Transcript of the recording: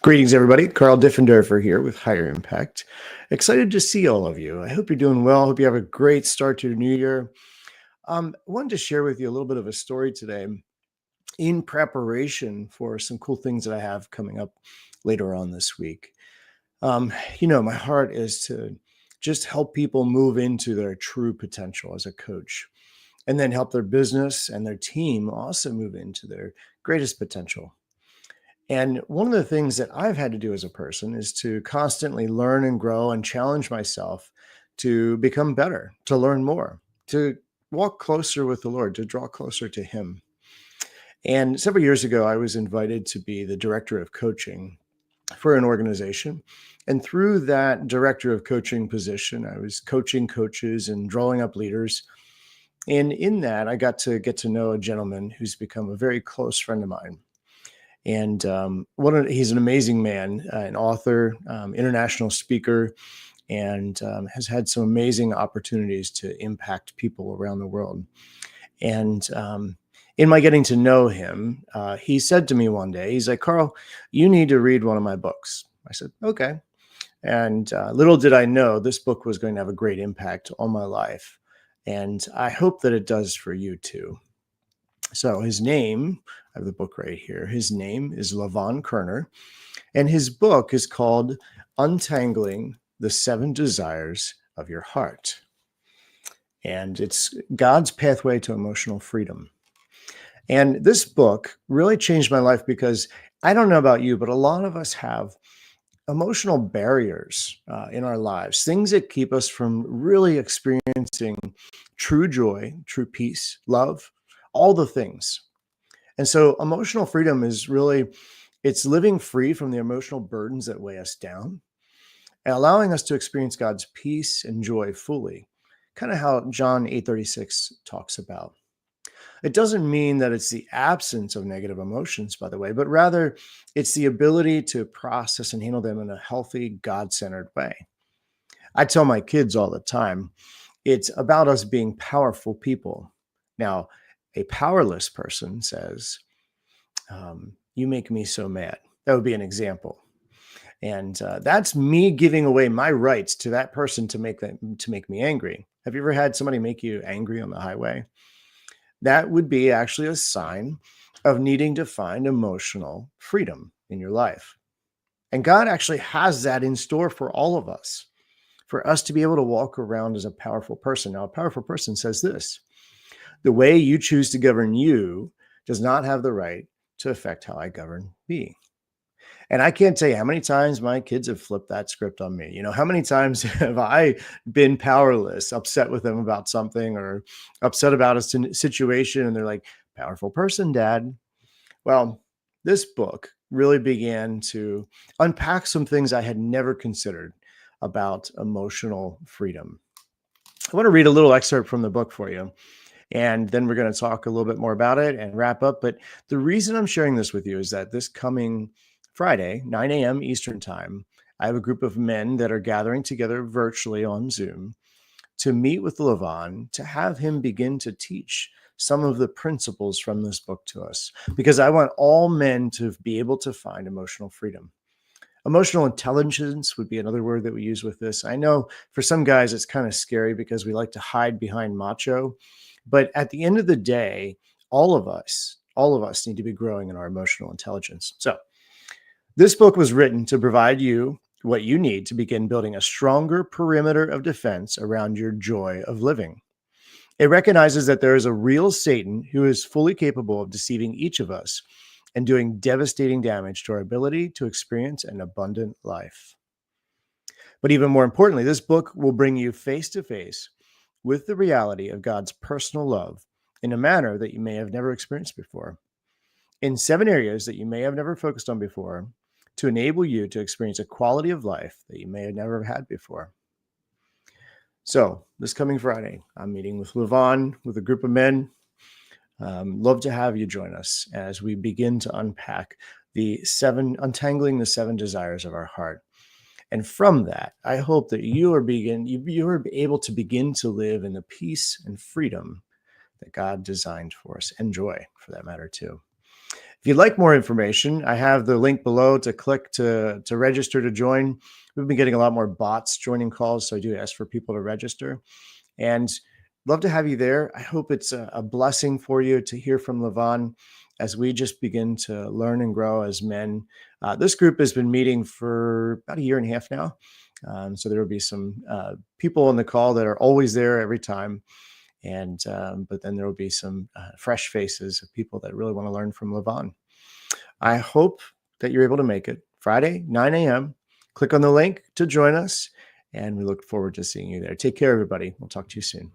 Greetings, everybody. Carl Diffendorfer here with Higher Impact. Excited to see all of you. I hope you're doing well. Hope you have a great start to your new year. I wanted to share with you a little bit of a story today in preparation for some cool things that I have coming up later on this week. My heart is to just help people move into their true potential as a coach, and then help their business and their team also move into their greatest potential. And one of the things that I've had to do as a person is to constantly learn and grow and challenge myself to become better, to learn more, to walk closer with the Lord, to draw closer to Him. And several years ago, I was invited to be the director of coaching for an organization. And through that director of coaching position, I was coaching coaches and drawing up leaders. And in that, I got to know a gentleman who's become a very close friend of mine. And he's an amazing man, an author, international speaker, and has had some amazing opportunities to impact people around the world. And in my getting to know him, he said to me one day, he's like, "Carl, you need to read one of my books." I said, "Okay." And little did I know this book was going to have a great impact on my life. And I hope that it does for you too. So his name, I have the book right here. His name is Levon Kerner, and his book is called Untangling, the 7 Desires of Your Heart. And it's God's pathway to emotional freedom. And this book really changed my life because I don't know about you, but a lot of us have emotional barriers in our lives, things that keep us from really experiencing true joy, true peace, love, all the things. And so emotional freedom is really, it's living free from the emotional burdens that weigh us down and allowing us to experience God's peace and joy fully, kind of how John 8:36 talks about. It doesn't mean that it's the absence of negative emotions, by the way, but rather it's the ability to process and handle them in a healthy, God-centered way. I tell my kids all the time, it's about us being powerful people. Now, a powerless person says, "You make me so mad." That would be an example. And that's me giving away my rights to that person to make me angry. Have you ever had somebody make you angry on the highway? That would be actually a sign of needing to find emotional freedom in your life. And God actually has that in store for all of us, for us to be able to walk around as a powerful person. Now, a powerful person says this: "The way you choose to govern you does not have the right to affect how I govern me." And I can't tell you how many times my kids have flipped that script on me. How many times have I been powerless, upset with them about something or upset about a situation, and they're like, "Powerful person, Dad." Well, this book really began to unpack some things I had never considered about emotional freedom. I want to read a little excerpt from the book for you, and then we're going to talk a little bit more about it and wrap up. But the reason I'm sharing this with you is that this coming Friday, 9 a.m. Eastern Time, I have a group of men that are gathering together virtually on Zoom to meet with Levon, to have him begin to teach some of the principles from this book to us, because I want all men to be able to find emotional freedom. Emotional intelligence would be another word that we use with this. I know for some guys it's kind of scary because we like to hide behind macho, but at the end of the day, all of us need to be growing in our emotional intelligence. So this book was written to provide you what you need to begin building a stronger perimeter of defense around your joy of living. It recognizes that there is a real Satan who is fully capable of deceiving each of us and doing devastating damage to our ability to experience an abundant life. But even more importantly, this book will bring you face to face with the reality of God's personal love in a manner that you may have never experienced before, in 7 areas that you may have never focused on before, to enable you to experience a quality of life that you may have never had before. So this coming Friday, I'm meeting with Levon with a group of men. Love to have you join us as we begin to unpack untangling the 7 desires of our heart. And from that, I hope that you are able to begin to live in the peace and freedom that God designed for us, and joy for that matter too. If you'd like more information, I have the link below to click to register to join. We've been getting a lot more bots joining calls, so I do ask for people to register. And love to have you there. I hope it's a blessing for you to hear from Levon as we just begin to learn and grow as men. This group has been meeting for about a year and a half now. So there will be some people on the call that are always there every time. And but then there will be some fresh faces of people that really want to learn from Levon. I hope that you're able to make it Friday, 9 a.m. Click on the link to join us, and we look forward to seeing you there. Take care, everybody. We'll talk to you soon.